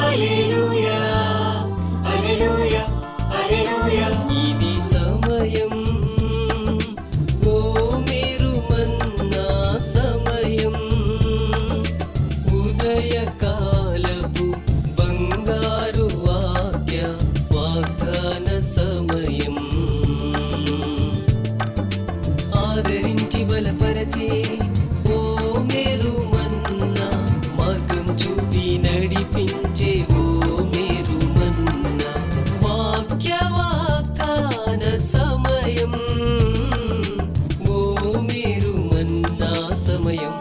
హల్లెలూయా హల్లెలూయా హల్లెలూయా. ఇది సమయం, ఓ మీరు మన్నా సమయం, ఉదయకాలపు బంగారు వాక్య వాగ్దాన సమయం. ఆదరించి బలపరచే ఓ మేరు మన్నా, మార్గం చూపి నడిపించే ఓ మేరు మన్నా, వాక్య వాగ్దాన సమయం, ఓ మేరు మన్నా సమయం.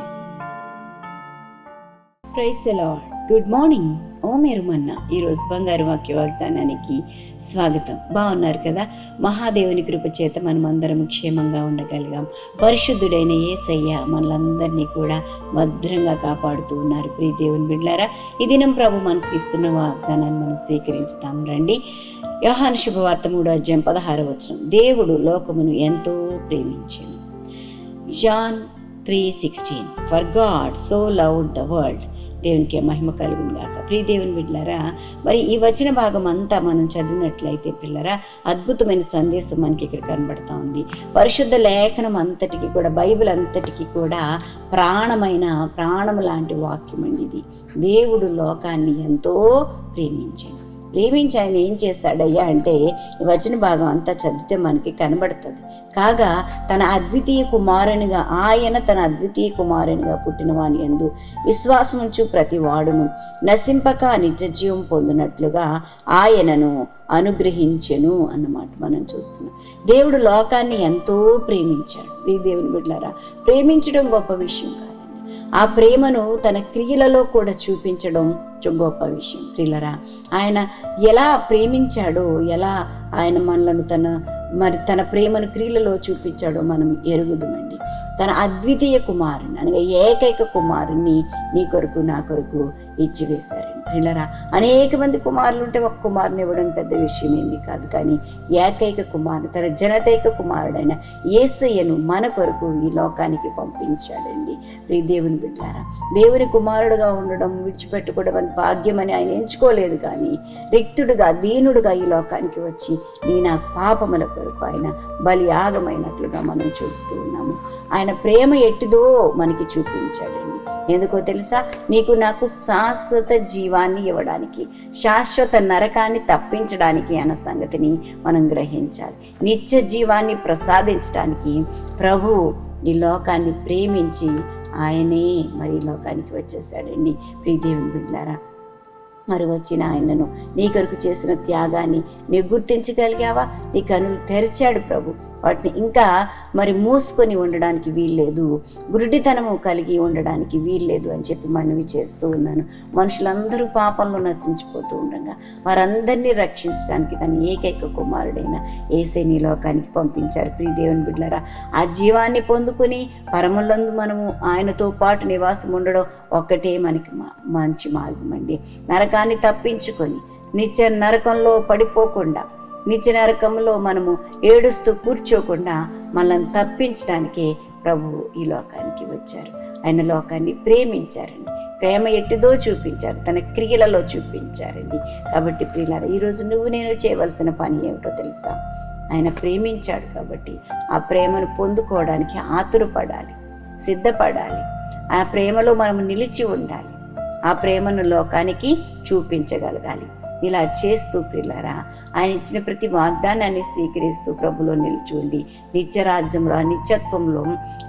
Praise the lord. Good morning. ఓ మీరు మన్నా ఈరోజు బంగారు వాక్య వాగ్దానానికి స్వాగతం. బాగున్నారు కదా? మహాదేవుని కృప చేత మనం అందరం క్షేమంగా ఉండగలిగాం. పరిశుద్ధుడైన యేసయ్య మనలందరినీ కూడా భద్రంగా కాపాడుతూ ఉన్నారు. ప్రియ దేవుని బిడ్డలారా, ఈ దినం ప్రభు మనకు ఇస్తున్న వాగ్దానాన్ని మనం స్వీకరించుతాం. రండి. యోహాను శుభవార్త 3:16 దేవుడు లోకమును ఎంతో ప్రేమించెను. John 3:16 for God so loved the world. దేవునికి మహిమ కలుగును గాక. ప్రియ దేవుని బిడ్డలారా, మరి ఈ వచన భాగం అంతా మనం చదివినట్లయితే పిల్లరా, అద్భుతమైన సందేశం మనకి ఇక్కడ కనబడతా ఉంది. పరిశుద్ధ లేఖనం అంతటికి కూడా, బైబిల్ అంతటికి కూడా ప్రాణం లాంటి వాక్యం అండి ఇది. దేవుడు లోకాన్ని ఎంతో ప్రేమించి ఆయన ఏం చేశాడయ్యా అంటే, ఈ వచన భాగం అంతా చదివితే మనకి కనబడుతుంది. కాగా తన అద్వితీయ కుమారునిగా పుట్టిన వాని యందు విశ్వాసముంచు ప్రతి వాడును నశింపక నిత్య జీవం పొందినట్లుగా ఆయనను అనుగ్రహించెను అన్నమాట మనం చూస్తున్నాం. దేవుడు లోకాన్ని ఎంతో ప్రేమించాడు. ఈ దేవుని బిడ్డలారా, ప్రేమించడం గొప్ప విషయం కాదండి. ఆ ప్రేమను తన క్రియలలో కూడా చూపించడం గొప్ప విషయం. ప్రియులరా, ఆయన ఎలా ప్రేమించాడో, ఎలా ఆయన మనలను తన ప్రేమను క్రియలలో చూపించాడో మనం ఎరుగుదుమండి. తన అద్వితీయ కుమారుని అనగా ఏకైక కుమారుని నీ కొరకు నా కొరకు ఇచ్చివేశారండి. ప్రియులరా, అనేక మంది కుమారులు ఉంటే ఒక కుమారుని ఇవ్వడం పెద్ద విషయం ఏమీ కాదు. కానీ ఏకైక కుమారుడు, తన జనతైక కుమారుడైన యేసయ్యను మన కొరకు ఈ లోకానికి పంపించాడండి. ప్రియ దేవుని బిడ్డలారా, దేవుని కుమారుడుగా ఉండడం, విడిచిపెట్టుకోవడం అని భాగ్యం అని ఆయన ఎంచుకోలేదు. కానీ రిక్తుడుగా, దీనుడుగా ఈ లోకానికి వచ్చి నా పాపముల కొరకు ఆయన బలి యాగమైనట్లుగా మనం చూస్తూ ఉన్నాము. ఆయన ప్రేమ ఎట్టిదో మనకి చూపించాడండి. ఎందుకో తెలుసా? నీకు నాకు శాశ్వత జీవాన్ని ఇవ్వడానికి, శాశ్వత నరకాన్ని తప్పించడానికి అన్న సంగతిని మనం గ్రహించాలి. నిత్య జీవాన్ని ప్రసాదించడానికి ప్రభు ఈ లోకాన్ని ప్రేమించి ఆయనే మరి లోకానికి వచ్చేసాడండి. ప్రియ దేవుని బిడ్డలారా, మరి వచ్చిన ఆయనను, నీ కొరకు చేసిన త్యాగాన్ని నీవు గుర్తించగలిగావా? నీ కనులు తెరిచాడు ప్రభు. వాటిని ఇంకా మరి మూసుకొని ఉండడానికి వీల్లేదు, గురుడితనము కలిగి ఉండడానికి వీల్లేదు అని చెప్పి మనవి చేస్తూ ఉన్నాను. మనుషులందరూ పాపంలో నశించిపోతూ ఉండగా వారందరినీ రక్షించడానికి తన ఏకైక కుమారుడైన యేసయ్యని లోకానికి పంపించారు. ప్రియ దేవుని బిడ్డలారా, ఆ జీవాన్ని పొందుకొని పరములందు మనము ఆయనతో పాటు నివాసం ఉండడం ఒక్కటే మనకి మంచి మార్గం అండి. నరకాన్ని తప్పించుకొని నిత్య నరకంలో పడిపోకుండా, నిత్య నరకంలో మనము ఏడుస్తూ కూర్చోకుండా మనల్ని తప్పించడానికే ప్రభువు ఈ లోకానికి వచ్చారు. ఆయన లోకాన్ని ప్రేమించారండి. ప్రేమ ఎట్టిదో చూపించారు, తన క్రియలలో చూపించారండి. కాబట్టి ప్రియులారా, ఈరోజు నువ్వు నేను చేయవలసిన పని ఏమిటో తెలుసా? ఆయన ప్రేమించాడు కాబట్టి ఆ ప్రేమను పొందుకోవడానికి ఆతురపడాలి, సిద్ధపడాలి. ఆ ప్రేమలో మనము నిలిచి ఉండాలి. ఆ ప్రేమను లోకానికి చూపించగలగాలి. ఇలా చేస్తూ ప్రియులారా, ఆయన ఇచ్చిన ప్రతి వాగ్దానాన్ని స్వీకరిస్తూ ప్రభులో నిలిచి ఉండి నిత్యరాజ్యంలో, నిత్యత్వంలో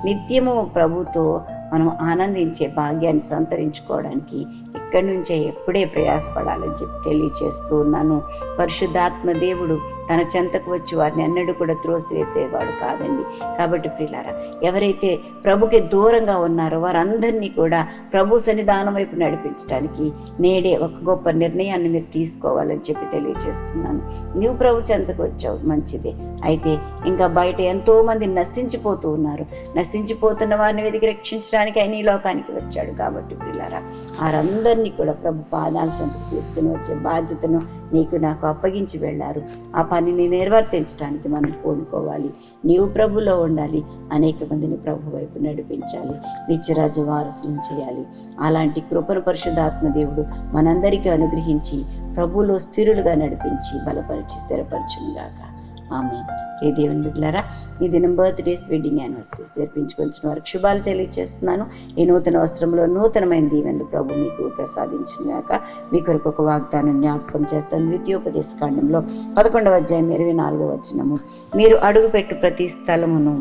నిత్యము ప్రభుతో మనం ఆనందించే భాగ్యాన్ని సంతరించుకోవడానికి ఇక్కడి నుంచే ఎప్పుడే ప్రయాసపడాలని చెప్పి తెలియచేస్తూ ఉన్నాను. పరిశుద్ధాత్మ దేవుడు తన చెంతకు వచ్చి వారిని అన్నడు కూడా త్రోసివేసేవాడు కాదండి. కాబట్టి ప్రియులారా, ఎవరైతే ప్రభుకి దూరంగా ఉన్నారో వారందరినీ కూడా ప్రభు సన్నిధానం వైపు నడిపించడానికి నేడే ఒక గొప్ప నిర్ణయాన్ని మీరు తీసుకోవాలని చెప్పి తెలియజేస్తున్నాను. నువ్వు ప్రభు చెంతకు వచ్చావు, మంచిదే. అయితే ఇంకా బయట ఎంతో మంది నశించిపోతూ ఉన్నారు. నశించిపోతున్న వారిని వెతికి రక్షించడానికి రక్షించడానికి ఆయన ఈ లోకానికి వచ్చాడు. కాబట్టి ప్రియులారా, వారందరినీ కూడా ప్రభు పాదాల చెంతకు తీసుకుని వచ్చే బాధ్యతను నీకు నాకు అప్పగించి వెళ్ళారు. ఆ పనిని నిర్వర్తించడానికి మనం పూనుకోవాలి. నీవు ప్రభులో ఉండాలి, అనేక మందిని ప్రభు వైపు నడిపించాలి, నిత్యరాజ్య వారసులను చేయాలి. అలాంటి కృపను పరిశుద్ధాత్మ దేవుడు మనందరికీ అనుగ్రహించి ప్రభువులో స్థిరులుగా నడిపించి బలపరిచి స్థిరపరచునుగాక. ఆమేన్. ఏ దేవుని బిడ్డలారా, ఈ దినం బర్త్డేస్, వెడ్డింగ్ యానివర్సరీస్ జరిపించుకొచ్చిన వారికి శుభాలు తెలియజేస్తున్నాను. ఈ నూతన వస్త్రంలో నూతనమైన దీవెనలు ప్రభు మీకు ప్రసాదించునుగాక. మీ కొరకు ఒక వాగ్దానం జ్ఞాపకం చేస్తాను. ద్వితీయోపదేశ కాండంలో 11వ అధ్యాయం 24వ వచనము, మీరు అడుగుపెట్టు ప్రతి స్థలమును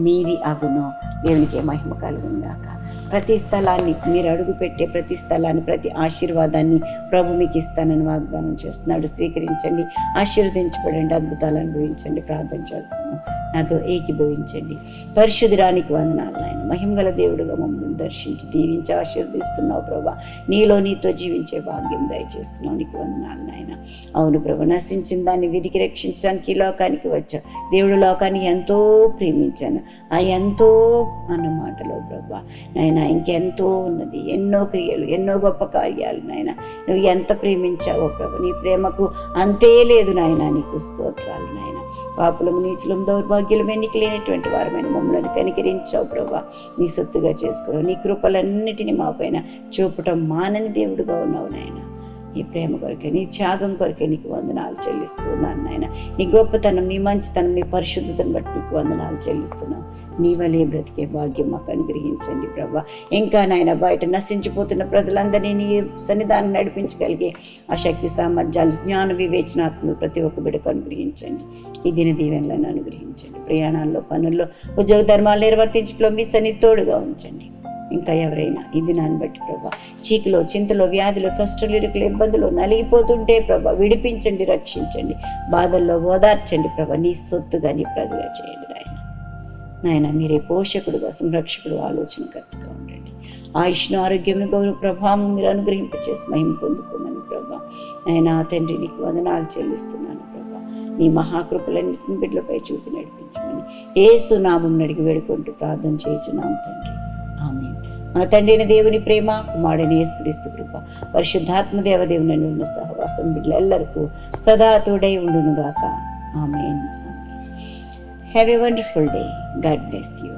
మీది అగును. దేవునికి మహిమ కలుగునుగాక. ప్రతి స్థలాన్ని, మీరు అడుగుపెట్టే ప్రతి స్థలాన్ని, ప్రతి ఆశీర్వాదాన్ని ప్రభు మీకు ఇస్తానని వాగ్దానం చేస్తున్నాడు. స్వీకరించండి, ఆశీర్వదించబడండి, అద్భుతాలు అనుభవించండి. ప్రార్థన చేస్తాను, నాతో ఏకీభవించండి. పరిశుద్ధురానికి వందనాలు నాయన. మహిమగల దేవుడుగా మమ్మల్ని దర్శించి దీవించి ఆశీర్వదిస్తున్నావు ప్రభా. నీతో జీవించే భాగ్యం దయచేస్తున్నావు. నీకు వందనాలు నాయన. అవును ప్రభు, నశించిన దాన్ని విధికి రక్షించడానికి ఈ లోకానికి వచ్చావు. దేవుడు లోకాన్ని ఎంతో ప్రేమించాను. ఆ ఎంతో అన్న మాటలో ప్రభా నాయన ఇంకెంతో ఉన్నది. ఎన్నో క్రియలు, ఎన్నో గొప్ప కార్యాలు నాయన. నువ్వు ఎంత ప్రేమించావో ప్రభు. నీ ప్రేమకు అంతే లేదు నాయన. నీకు స్తోత్రాలు నాయన. పాపులము, నీచులము, దౌర్భాగ్యులమే, నీకు లేనటువంటి వారమైన మమ్మల్ని కనికరించావు ప్రభా. నీ సొత్తుగా చేసుకున్నావు. నీ కృపలన్నిటినీ మా పైన చూపటం మానని దేవుడుగా ఉన్నావు నాయన. నీ ప్రేమ కొరకే, నీ త్యాగం కొరకే నీకు వందనాలు చెల్లిస్తున్నాను నాయన. నీ గొప్పతనం, నీ మంచితనం, నీ పరిశుద్ధతను బట్టి నీకు వందనాలు చెల్లిస్తున్నావు. నీ వలే బ్రతికే భాగ్యం మాకు అనుగ్రహించండి ప్రభా. ఇంకా నాయన బయట నశించిపోతున్న ప్రజలందరినీ నీ సన్నిధానం నడిపించగలిగే ఆ శక్తి సామర్థ్యాలు, జ్ఞాన వివేచనాత్మలు ప్రతి ఒక్క బిడ్డకు అనుగ్రహించండి. ఈ దిన దీవెనలను అనుగ్రహించండి. ప్రయాణాల్లో, పనుల్లో, ఉద్యోగ ధర్మాలు నిర్వర్తించడంలో మీ సన్నిధి తోడుగా ఉంచండి. ఇంకా ఎవరైనా ఈ దినాన్ని బట్టి ప్రభా చీకులో, చింతలో, వ్యాధిలో, కష్టాలు, ఇరుకులు, ఇబ్బందులు నలిగిపోతుంటే ప్రభా విడిపించండి, రక్షించండి, బాధల్లో ఓదార్చండి ప్రభా. నీ సొత్తుగా, నీ ప్రజగా చేయండి నాయన. మీరే పోషకుడుగా, సంరక్షకుడు, ఆలోచనకర్తగా ఉండండి. ఆయుష్ను, ఆరోగ్యం, గౌరవ ప్రభావం మీరు అనుగ్రహింపచేసి మహిమ పొందుకోమని ప్రభా నాయన. తండ్రి నీకు వందనాలు చెల్లిస్తున్నాను ప్రభా. నీ మహాకృపలన్నింటిని బిడ్డలపై చూపి నడిపించమని యేసు నామం అడిగి వేడుకుంటూ ప్రార్థన చేయుచున్నాం తండ్రి. ఆమేన్. మన తండ్రి అయిన దేవుని ప్రేమ, కుమారుడైన యేసుక్రీస్తు కృప, పరిశుద్ధాత్మ దేవదేవుని ఉన్న సహవాసం బిడ్డలెల్లరికూ సదా తోడై ఉండునుగాక. ఆమేన్. Have a wonderful day. God bless you.